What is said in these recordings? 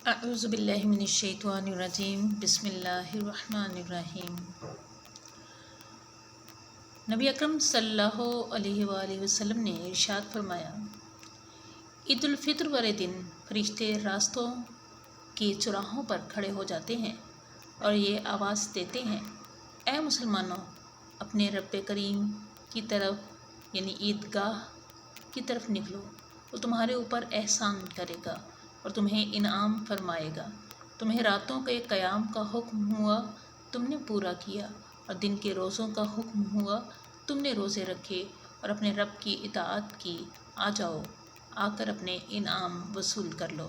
اعوذ باللہ من الشیطان الرجیم بسم اللہ الرحمن الرحیم۔ نبی اکرم صلی اللہ علیہ وآلہ وسلم نے ارشاد فرمایا، عید الفطر والے دن فرشتے راستوں کے چوراہوں پر کھڑے ہو جاتے ہیں اور یہ آواز دیتے ہیں، اے مسلمانوں، اپنے رب کریم کی طرف یعنی عیدگاہ کی طرف نکلو، وہ تمہارے اوپر احسان کرے گا اور تمہیں انعام فرمائے گا۔ تمہیں راتوں کے قیام کا حکم ہوا، تم نے پورا کیا، اور دن کے روزوں کا حکم ہوا، تم نے روزے رکھے اور اپنے رب کی اطاعت کی۔ آ جاؤ، آ کر اپنے انعام وصول کر لو۔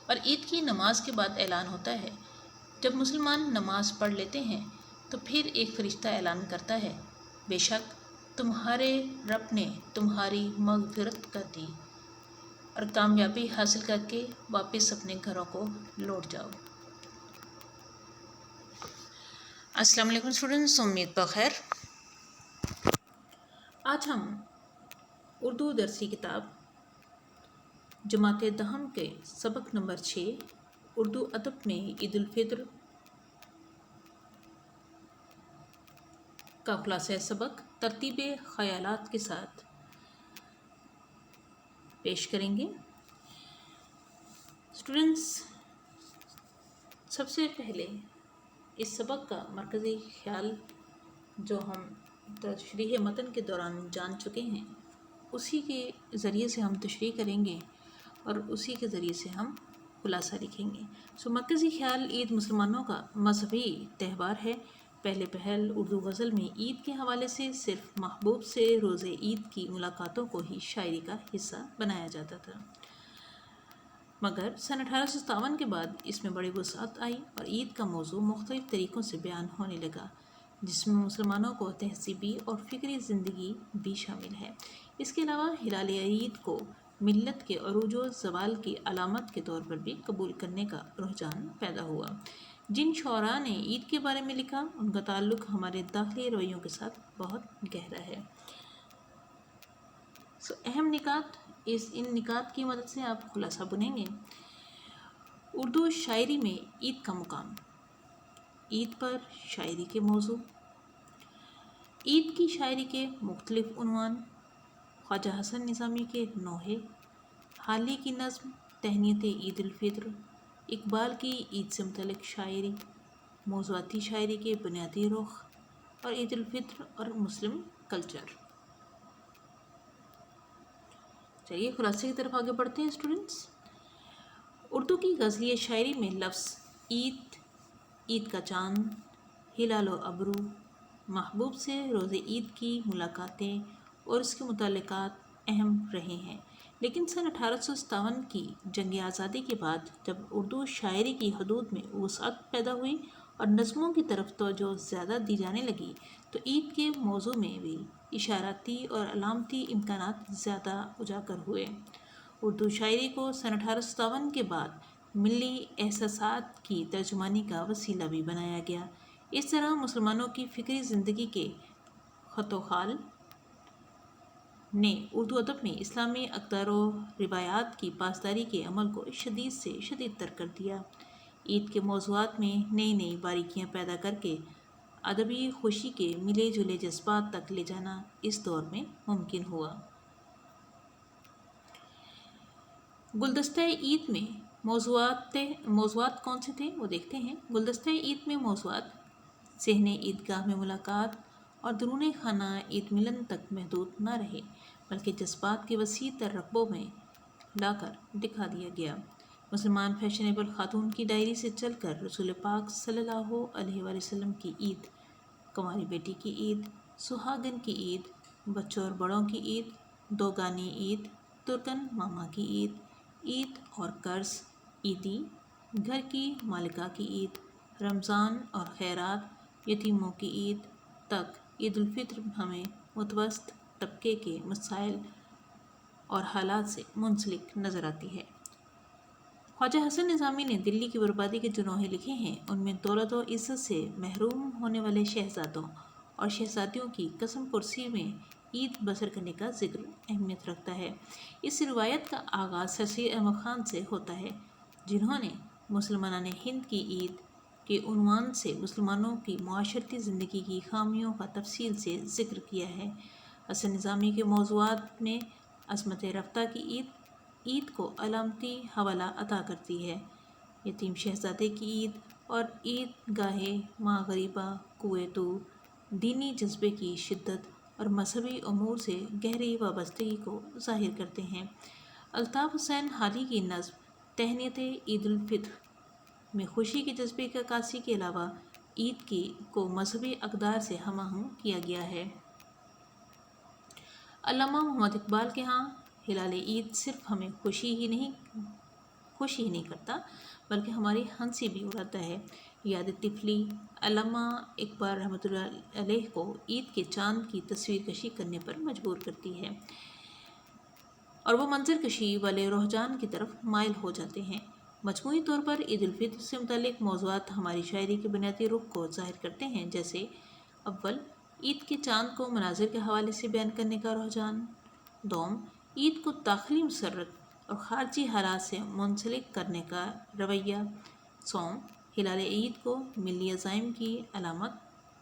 اور عید کی نماز کے بعد اعلان ہوتا ہے، جب مسلمان نماز پڑھ لیتے ہیں تو پھر ایک فرشتہ اعلان کرتا ہے، بے شک تمہارے رب نے تمہاری مغفرت کر دی اور کامیابی حاصل کر کے واپس اپنے گھروں کو لوٹ جاؤ۔ السلام علیکم اسٹوڈنٹس، امید بخیر۔ آج ہم اردو درسی کتاب جماعت دہم کے سبق نمبر 6 اردو ادب میں عید الفطر کا خلاصہ سبق ترتیب خیالات کے ساتھ پیش کریں گے۔ اسٹوڈنٹس، سب سے پہلے اس سبق کا مرکزی خیال جو ہم تشریح متن کے دوران جان چکے ہیں، اسی کے ذریعے سے ہم تشریح کریں گے اور اسی کے ذریعے سے ہم خلاصہ لکھیں گے۔ مرکزی خیال، عید مسلمانوں کا مذہبی تہوار ہے۔ پہلے پہل اردو غزل میں عید کے حوالے سے صرف محبوب سے روز عید کی ملاقاتوں کو ہی شاعری کا حصہ بنایا جاتا تھا، مگر سن 1857 کے بعد اس میں بڑی وسعت آئی اور عید کا موضوع مختلف طریقوں سے بیان ہونے لگا، جس میں مسلمانوں کو تہذیبی اور فکری زندگی بھی شامل ہے۔ اس کے علاوہ ہلال عید کو ملت کے عروج و زوال کی علامت کے طور پر بھی قبول کرنے کا رجحان پیدا ہوا۔ جن شعراء نے عید کے بارے میں لکھا، ان کا تعلق ہمارے داخلی رویوں کے ساتھ بہت گہرا ہے۔ اہم نکات، ان نکات کی مدد سے آپ خلاصہ بنیں گے۔ اردو شاعری میں عید کا مقام، عید پر شاعری کے موضوع، عید کی شاعری کے مختلف عنوان، خواجہ حسن نظامی کے نوحے، حالی کی نظم تہنیت عید الفطر، اقبال کی عید سے متعلق شاعری، موضوعاتی شاعری کے بنیادی رخ اور عید الفطر اور مسلم کلچر۔ چلیے خلاصے کی طرف آگے بڑھتے ہیں اسٹوڈنٹس۔ اردو کی غزلیہ شاعری میں لفظ عید، عید کا چاند، ہلال و ابرو، محبوب سے روز عید کی ملاقاتیں اور اس کے متعلقات اہم رہے ہیں، لیکن سن 1857 کی جنگ آزادی کے بعد جب اردو شاعری کی حدود میں وسعت پیدا ہوئی اور نظموں کی طرف توجہ زیادہ دی جانے لگی، تو عید کے موضوع میں بھی اشاراتی اور علامتی امکانات زیادہ اجاگر ہوئے۔ اردو شاعری کو سن 1857 کے بعد ملی احساسات کی ترجمانی کا وسیلہ بھی بنایا گیا۔ اس طرح مسلمانوں کی فکری زندگی کے خط و خال نے اردو ادب میں اسلامی اقدار و روایات کی پاسداری کے عمل کو شدید سے شدید تر کر دیا۔ عید کے موضوعات میں نئی نئی باریکیاں پیدا کر کے ادبی خوشی کے ملے جلے جذبات تک لے جانا اس دور میں ممکن ہوا۔ گلدستہ عید میں موضوعات کون سے تھے وہ دیکھتے ہیں۔ گلدستہ عید میں موضوعات صحن عیدگاہ میں ملاقات اور درون خانہ عید ملن تک محدود نہ رہے، بلکہ جذبات کے وسیع تر رقبوں میں لا کر دکھا دیا گیا۔ مسلمان فیشنیبل خاتون کی ڈائری سے چل کر رسول پاک صلی اللہ علیہ وآلہ وسلم کی عید، کنواری بیٹی کی عید، سہاگن کی عید، بچوں اور بڑوں کی عید، دوگانی عید، ترکن ماما کی عید، عید اور قرض، عیدی، گھر کی مالکہ کی عید، رمضان اور خیرات، یتیموں کی عید تک عید الفطر ہمیں متوسط طبقے کے مسائل اور حالات سے منسلک نظر آتی ہے۔ خواجہ حسن نظامی نے دلی کی بربادی کے جو نوحے لکھے ہیں، ان میں دولت و عزت سے محروم ہونے والے شہزادوں اور شہزادیوں کی قسم پرسی میں عید بسر کرنے کا ذکر اہمیت رکھتا ہے۔ اس روایت کا آغاز سر سید احمد خان سے ہوتا ہے، جنہوں نے مسلمان ہند کی عید کے عنوان سے مسلمانوں کی معاشرتی زندگی کی خامیوں کا تفصیل سے ذکر کیا ہے۔ حسن نظامی کے موضوعات میں عصمت رفتہ کی عید کو علامتی حوالہ عطا کرتی ہے۔ یتیم شہزادے کی عید اور عید گاہ ماں غریبہ کوئے طور دینی جذبے کی شدت اور مذہبی امور سے گہری وابستگی کو ظاہر کرتے ہیں۔ الطاف حسین حالی کی نظم تہنیت عید الفطر میں خوشی کے جذبے کی عکاسی کے علاوہ عید کو مذہبی اقدار سے ہم آہنگ کیا گیا ہے۔ علامہ محمد اقبال کے ہاں ہلال عید صرف ہمیں خوشی ہی نہیں کرتا بلکہ ہماری ہنسی بھی اڑاتا ہے۔ یاد طفلی علامہ اقبال رحمۃ اللہ علیہ کو عید کے چاند کی تصویر کشی کرنے پر مجبور کرتی ہے اور وہ منظر کشی والے رجحان کی طرف مائل ہو جاتے ہیں۔ مجموعی طور پر عید الفطر سے متعلق موضوعات ہماری شاعری کے بنیادی رخ کو ظاہر کرتے ہیں، جیسے اول عید کے چاند کو مناظر کے حوالے سے بیان کرنے کا رجحان، دوم عید کو داخلی مسرت اور خارجی حالات سے منسلک کرنے کا رویہ، سوم ہلال عید کو ملی عزائم کی علامت،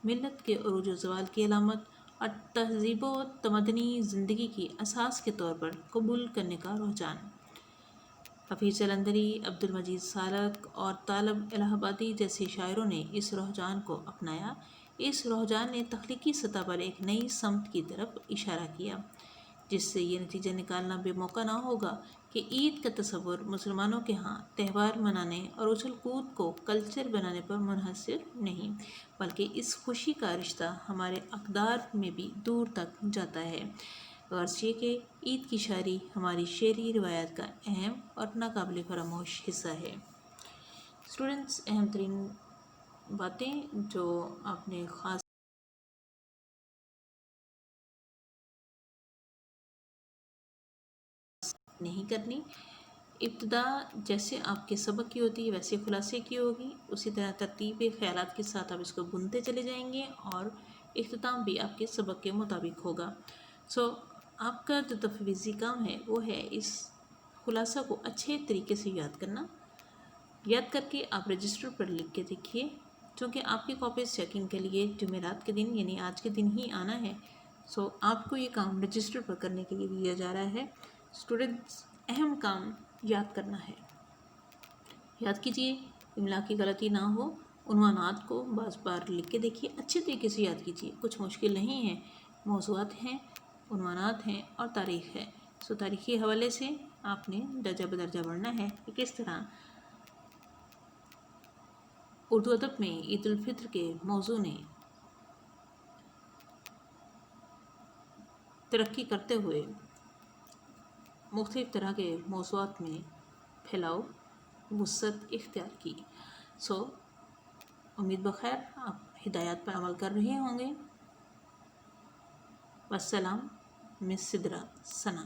ملت کے عروج و زوال کی علامت اور تہذیب و تمدنی زندگی کی اساس کے طور پر قبول کرنے کا رجحان۔ حفیظ جلندھری، عبد المجید سالک اور طالب الہ آبادی جیسے شاعروں نے اس رجحان کو اپنایا۔ اس رجحان نے تخلیقی سطح پر ایک نئی سمت کی طرف اشارہ کیا، جس سے یہ نتیجہ نکالنا بے موقع نہ ہوگا کہ عید کا تصور مسلمانوں کے ہاں تہوار منانے اور اچھل کود کو کلچر بنانے پر منحصر نہیں، بلکہ اس خوشی کا رشتہ ہمارے اقدار میں بھی دور تک جاتا ہے۔ غرض یہ کہ عید کی شاعری ہماری شعری روایات کا اہم اور ناقابل فراموش حصہ ہے۔ اسٹوڈنٹس، اہم ترین باتیں جو آپ نے خاص نہیں کرنی، ابتدا جیسے آپ کے سبق کی ہوتی ہے ویسے خلاصے کی ہوگی، اسی طرح ترتیب خیالات کے ساتھ آپ اس کو بنتے چلے جائیں گے اور اختتام بھی آپ کے سبق کے مطابق ہوگا۔ آپ کا جو تفویضی کام ہے وہ ہے اس خلاصہ کو اچھے طریقے سے یاد کرنا۔ یاد کر کے آپ رجسٹر پر لکھ کے دیکھیے، چونکہ آپ کی کاپیز چیکنگ کے لیے جمعرات کے دن یعنی آج کے دن ہی آنا ہے، آپ کو یہ کام رجسٹر پر کرنے کے لیے دیا جا رہا ہے۔ اسٹوڈنٹس، اہم کام یاد کرنا ہے، یاد کیجیے، املا کی غلطی نہ ہو، عنوانات کو بعض بار لکھ کے دیکھیے، اچھے طریقے سے یاد کیجیے، کچھ مشکل نہیں ہے، موضوعات ہیں، عنوانات ہیں اور تاریخ ہے۔ تاریخی حوالے سے آپ نے درجہ بدرجہ بڑھنا ہے کہ کس طرح اردو ادب میں عید الفطر کے موضوع نے ترقی کرتے ہوئے مختلف طرح کے موضوعات میں پھیلاؤ وسعت اختیار کی۔ امید بخیر آپ ہدایات پر عمل کر رہے ہوں گے۔ والسلام، مس سدرا ثنا۔